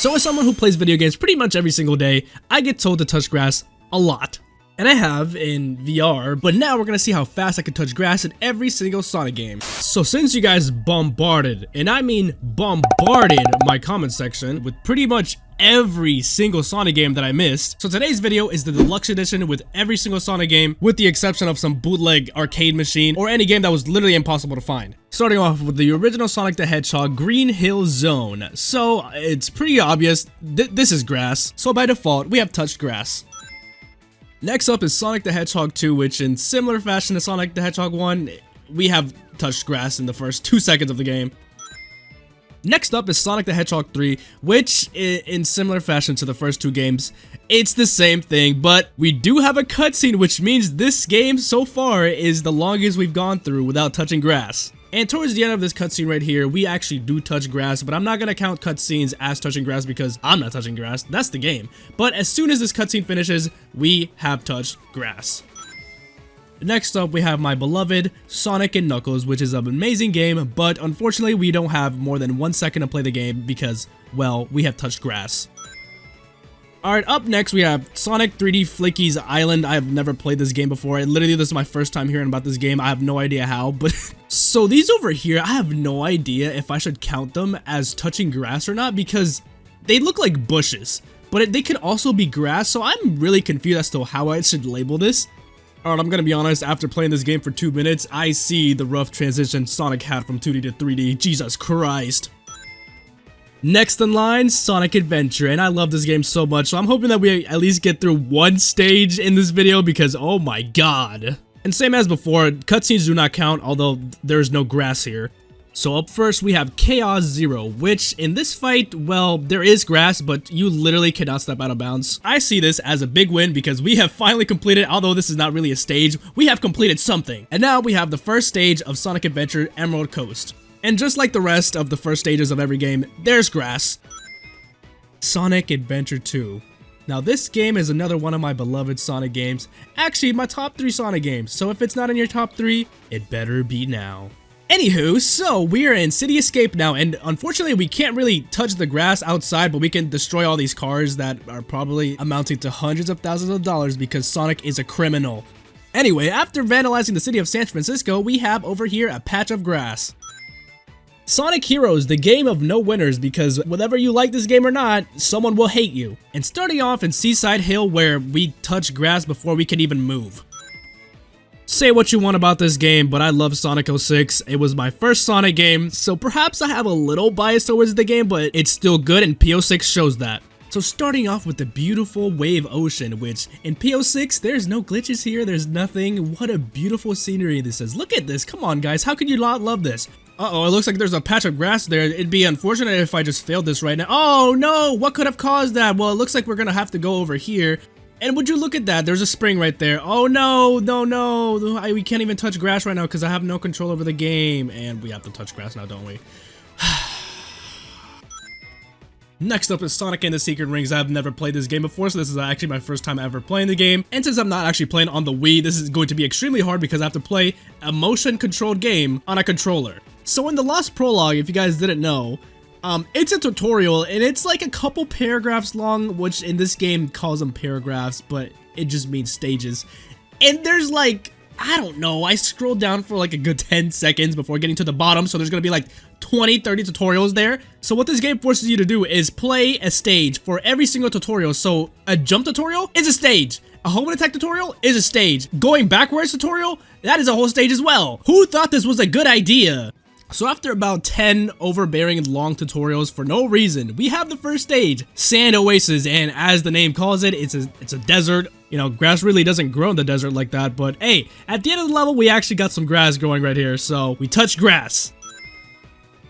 So as someone who plays video games pretty much every single day, I get told to touch grass a lot. And I have in VR, but now we're gonna see how fast I can touch grass in every single Sonic game. So since you guys bombarded, and I mean bombarded, my comment section with pretty much every single Sonic game that I missed, so today's video is the deluxe edition with every single Sonic game, with the exception of some bootleg arcade machine or any game that was literally impossible to find. Starting off with the original Sonic the Hedgehog Green Hill Zone. So it's pretty obvious, this is grass, so by default we have touched grass. Next up is Sonic the Hedgehog 2, which in similar fashion to Sonic the Hedgehog 1, we have touched grass in the first 2 seconds of the game. Next up is Sonic the Hedgehog 3, which in similar fashion to the first 2 games, it's the same thing, but we do have a cutscene, which means this game so far is the longest we've gone through without touching grass. And towards the end of this cutscene right here, we actually do touch grass, but I'm not gonna count cutscenes as touching grass because I'm not touching grass, that's the game. But as soon as this cutscene finishes, we have touched grass. Next up, we have my beloved Sonic & Knuckles, which is an amazing game, but unfortunately we don't have more than 1 second to play the game because, well, we have touched grass. Alright, up next we have Sonic 3D Flicky's Island. I have never played this game before, and literally this is my first time hearing about this game. I have no idea how, but so these over here, I have no idea if I should count them as touching grass or not because they look like bushes, but they could also be grass, so I'm really confused as to how I should label this. Alright, I'm gonna be honest, after playing this game for 2 minutes, I see the rough transition Sonic had from 2D to 3D. Jesus Christ. Next in line, Sonic Adventure, and I love this game so much, so I'm hoping that we at least get through one stage in this video because oh my god. And same as before, cutscenes do not count, although there's no grass here. So up first we have Chaos Zero, which in this fight, well, there is grass, but you literally cannot step out of bounds. I see this as a big win because we have finally completed, although this is not really a stage, we have completed something. And now we have the first stage of Sonic Adventure Emerald Coast. And just like the rest of the first stages of every game, there's grass. Sonic Adventure 2. Now this game is another one of my beloved Sonic games. Actually, my top 3 Sonic games. So if it's not in your top 3, it better be now. Anywho, so we are in City Escape now, and unfortunately we can't really touch the grass outside, but we can destroy all these cars that are probably amounting to hundreds of thousands of dollars because Sonic is a criminal. Anyway, after vandalizing the city of San Francisco, we have over here a patch of grass. Sonic Heroes, the game of no winners, because whether you like this game or not, someone will hate you. And starting off in Seaside Hill, where we touch grass before we can even move. Say what you want about this game, but I love Sonic 06. It was my first Sonic game, so perhaps I have a little bias towards the game, but it's still good and P06 shows that. So starting off with the beautiful Wave Ocean, which in P06, there's no glitches here, there's nothing. What a beautiful scenery this is. Look at this, come on guys, how could you not love this? Uh-oh, it looks like there's a patch of grass there. It'd be unfortunate if I just failed this right now. Oh no, what could have caused that? Well, it looks like we're gonna have to go over here. And would you look at that, there's a spring right there. Oh no, we can't even touch grass right now because I have no control over the game. And we have to touch grass now, don't we? Next up is Sonic and the Secret Rings. I've never played this game before, so this is actually my first time ever playing the game. And since I'm not actually playing on the Wii, this is going to be extremely hard because I have to play a motion-controlled game on a controller. So in the Lost Prologue, if you guys didn't know, it's a tutorial, and it's like a couple paragraphs long, which in this game calls them paragraphs, but it just means stages. And there's like, I don't know, I scrolled down for like a good 10 seconds before getting to the bottom, so there's gonna be like 20-30 tutorials there. So what this game forces you to do is play a stage for every single tutorial. So a jump tutorial is a stage. A home and attack tutorial is a stage. Going backwards tutorial, that is a whole stage as well. Who thought this was a good idea? So after about 10 overbearing long tutorials for no reason, we have the first stage, Sand Oasis, and as the name calls it, it's a desert. You know, grass really doesn't grow in the desert like that, but hey, at the end of the level, we actually got some grass growing right here, so we touch grass.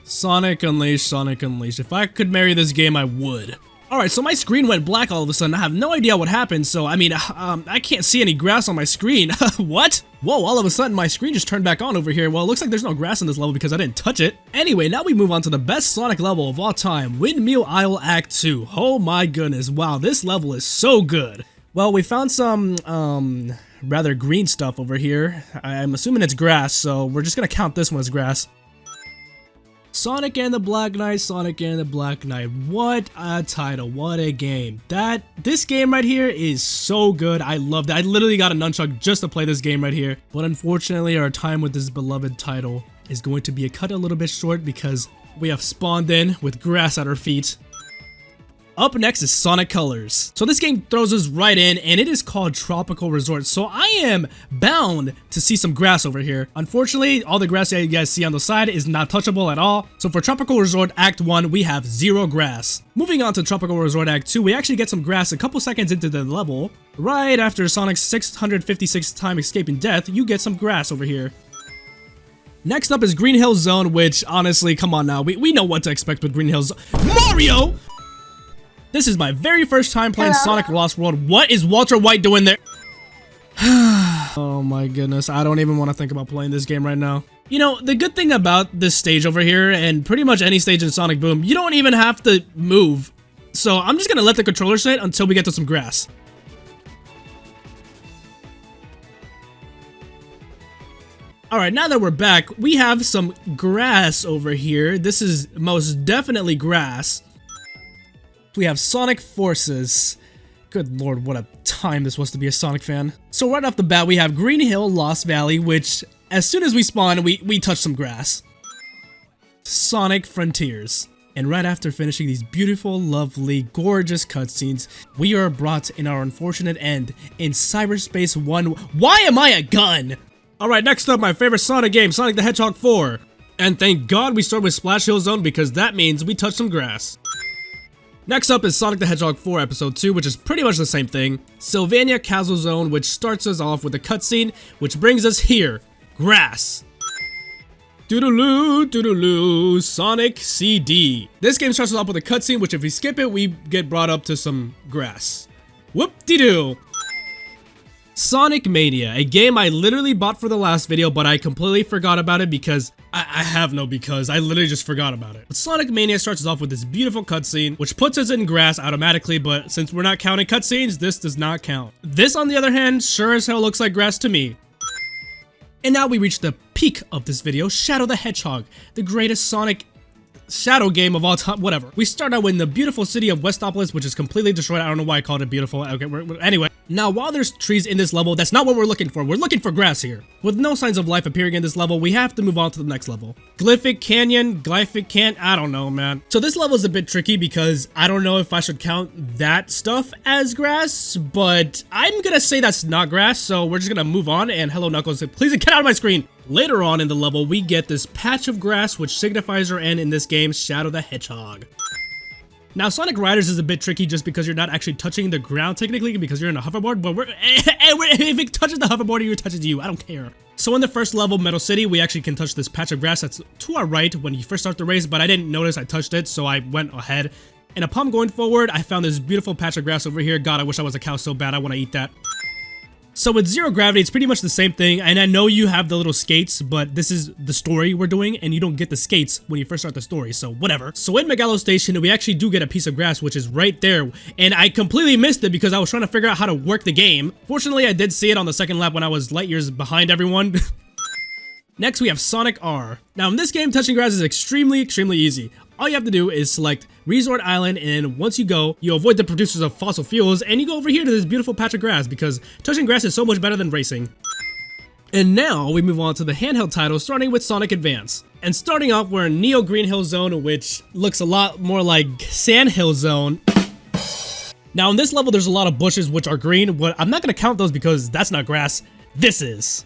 Sonic Unleashed, Sonic Unleashed. If I could marry this game, I would. Alright, so my screen went black all of a sudden. I have no idea what happened, so I mean, I can't see any grass on my screen. What? Whoa, all of a sudden my screen just turned back on over here. Well, it looks like there's no grass in this level because I didn't touch it. Anyway, now we move on to the best Sonic level of all time, Windmill Isle Act 2. Oh my goodness, wow, this level is so good. Well, we found some, rather green stuff over here. I'm assuming it's grass, so we're just gonna count this one as grass. Sonic and the Black Knight, Sonic and the Black Knight. What a title, what a game. This game right here is so good. I loved it. I literally got a nunchuck just to play this game right here. But unfortunately, our time with this beloved title is going to be cut a little bit short because we have spawned in with grass at our feet. Up next is Sonic Colors. So this game throws us right in, and it is called Tropical Resort. So I am bound to see some grass over here. Unfortunately, all the grass that you guys see on the side is not touchable at all. So for Tropical Resort Act 1, we have 0 grass. Moving on to Tropical Resort Act 2, we actually get some grass a couple seconds into the level. Right after Sonic's 656 time escaping death, you get some grass over here. Next up is Green Hill Zone, which honestly, come on now, we know what to expect with Green Hill Zone. Mario! This is my very first time playing Sonic Lost World. What is Walter White doing there? Oh my goodness, I don't even want to think about playing this game right now. You know, the good thing about this stage over here, and pretty much any stage in Sonic Boom, you don't even have to move. So I'm just gonna let the controller sit until we get to some grass. Alright, now that we're back, we have some grass over here. This is most definitely grass. We have Sonic Forces. Good lord, what a time this was to be a Sonic fan. So right off the bat, we have Green Hill, Lost Valley, which as soon as we spawn, we touch some grass. Sonic Frontiers. And right after finishing these beautiful, lovely, gorgeous cutscenes, we are brought in our unfortunate end in Cyberspace 1. Why am I a gun? Alright, next up, my favorite Sonic game, Sonic the Hedgehog 4. And thank God we start with Splash Hill Zone because that means we touch some grass. Next up is Sonic the Hedgehog 4 Episode 2, which is pretty much the same thing. Sylvania Castle Zone, which starts us off with a cutscene, which brings us here. Grass. Doodaloo, doodaloo, Sonic CD. This game starts us off with a cutscene, which if we skip it, we get brought up to some grass. Whoop-de-doo. Sonic Mania, a game I literally bought for the last video, but I completely forgot about it because I have no because. I literally just forgot about it. But Sonic Mania starts us off with this beautiful cutscene, which puts us in grass automatically, but since we're not counting cutscenes, this does not count. This, on the other hand, sure as hell looks like grass to me. And now we reach the peak of this video, Shadow the Hedgehog, the greatest Sonic shadow game of all time, whatever. We start out in the beautiful city of Westopolis, which is completely destroyed. I don't know why I called it beautiful. Okay, anyway. Now, while there's trees in this level, that's not what we're looking for. We're looking for grass here. With no signs of life appearing in this level, we have to move on to the next level. Glyphic Canyon, Glyphic Cant, I don't know, man. So this level is a bit tricky because I don't know if I should count that stuff as grass, but I'm gonna say that's not grass, so we're just gonna move on, and hello Knuckles, please get out of my screen! Later on in the level, we get this patch of grass, which signifies our end in this game, Shadow the Hedgehog. Now, Sonic Riders is a bit tricky just because you're not actually touching the ground technically because you're in a hoverboard, but if it touches the hoverboard or it touches you, I don't care. So in the first level, Metal City, we actually can touch this patch of grass that's to our right when you first start the race, but I didn't notice I touched it, so I went ahead. And upon going forward, I found this beautiful patch of grass over here. God, I wish I was a cow so bad, I want to eat that. So with Zero Gravity, it's pretty much the same thing, and I know you have the little skates, but this is the story we're doing, and you don't get the skates when you first start the story, so whatever. So in Megalo Station, we actually do get a piece of grass, which is right there, and I completely missed it because I was trying to figure out how to work the game. Fortunately, I did see it on the second lap when I was light years behind everyone. Next, we have Sonic R. Now, in this game, touching grass is extremely easy. All you have to do is select Resort Island, and once you go, you avoid the producers of fossil fuels, and you go over here to this beautiful patch of grass, because touching grass is so much better than racing. And now, we move on to the handheld title, starting with Sonic Advance. And starting off, we're in Neo Green Hill Zone, which looks a lot more like Sand Hill Zone. Now, in this level, there's a lot of bushes which are green, but I'm not going to count those because that's not grass. This is.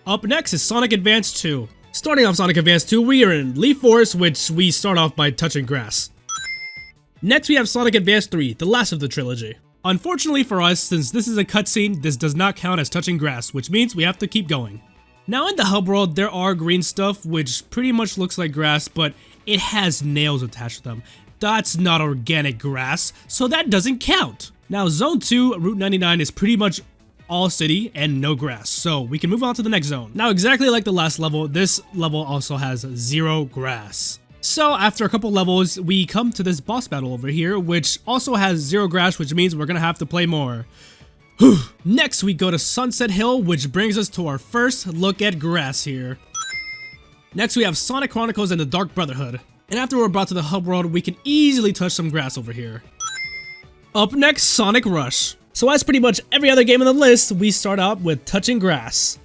Up next is Sonic Advance 2. Starting off Sonic Advance 2, we are in Leaf Forest, which we start off by touching grass. Next, we have Sonic Advance 3, the last of the trilogy. Unfortunately for us, since this is a cutscene, this does not count as touching grass, which means we have to keep going. Now in the hub world, there are green stuff, which pretty much looks like grass, but it has nails attached to them. That's not organic grass, so that doesn't count. Now Zone 2, Route 99 is pretty much all city and no grass, so we can move on to the next zone. Now, exactly like the last level, this level also has 0 grass. So after a couple levels, we come to this boss battle over here, which also has 0 grass, which means we're gonna have to play more. Next, we go to Sunset Hill, which brings us to our first look at grass here. Next, we have Sonic Chronicles and the Dark Brotherhood. And after we're brought to the hub world, we can easily touch some grass over here. Up next, Sonic Rush. So as pretty much every other game on the list, we start out with touching grass.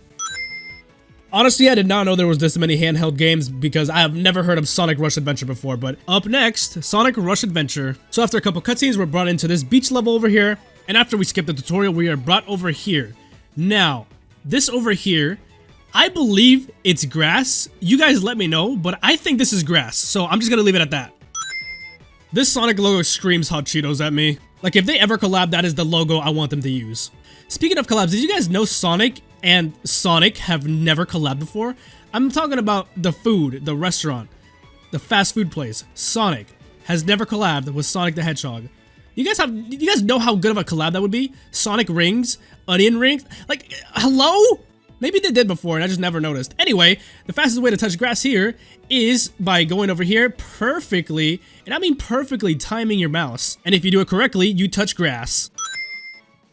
Honestly, I did not know there was this many handheld games because I have never heard of Sonic Rush Adventure before, but up next, Sonic Rush Adventure. So after a couple cutscenes, we're brought into this beach level over here, and after we skip the tutorial, we are brought over here. Now, this over here, I believe it's grass. You guys let me know, but I think this is grass, so I'm just gonna leave it at that. This Sonic logo screams Hot Cheetos at me. Like, if they ever collab, that is the logo I want them to use. Speaking of collabs, did you guys know Sonic and Sonic have never collabed before? I'm talking about the food, the restaurant, the fast food place. Sonic has never collabed with Sonic the Hedgehog. You guys know how good of a collab that would be? Sonic rings, onion rings, like, hello? Maybe they did before and I just never noticed. Anyway, the fastest way to touch grass here is by going over here perfectly, and I mean perfectly, timing your mouse. And if you do it correctly, you touch grass.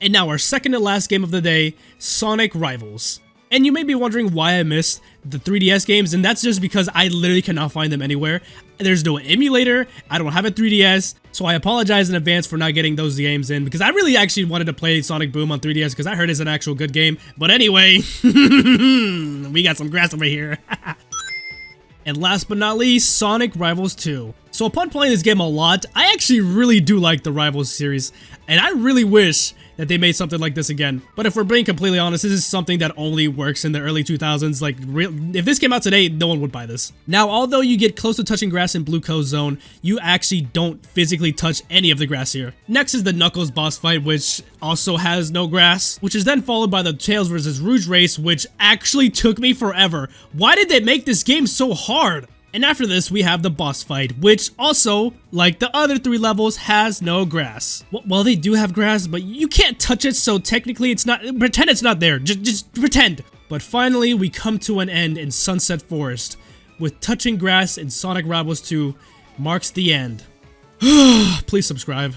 And now our second to last game of the day, Sonic Rivals. And you may be wondering why I missed the 3DS games, and that's just because I literally cannot find them anywhere. There's no emulator, I don't have a 3DS, so I apologize in advance for not getting those games in, because I really actually wanted to play Sonic Boom on 3DS because I heard it's an actual good game. But anyway, we got some grass over here. And last but not least, Sonic Rivals 2. So upon playing this game a lot, I actually really do like the Rivals series, and I really wish that they made something like this again. But if we're being completely honest, this is something that only works in the early 2000s. Like, if this came out today, no one would buy this. Now, although you get close to touching grass in Blue Coast Zone, you actually don't physically touch any of the grass here. Next is the Knuckles boss fight, which also has no grass, which is then followed by the Tails vs. Rouge race, which actually took me forever. Why did they make this game so hard? And after this, we have the boss fight, which also, like the other 3 levels, has no grass. Well, they do have grass, but you can't touch it, so technically it's not— pretend it's not there. Just pretend. But finally, we come to an end in Sunset Forest, with touching grass in Sonic Rivals 2 marks the end. Please subscribe.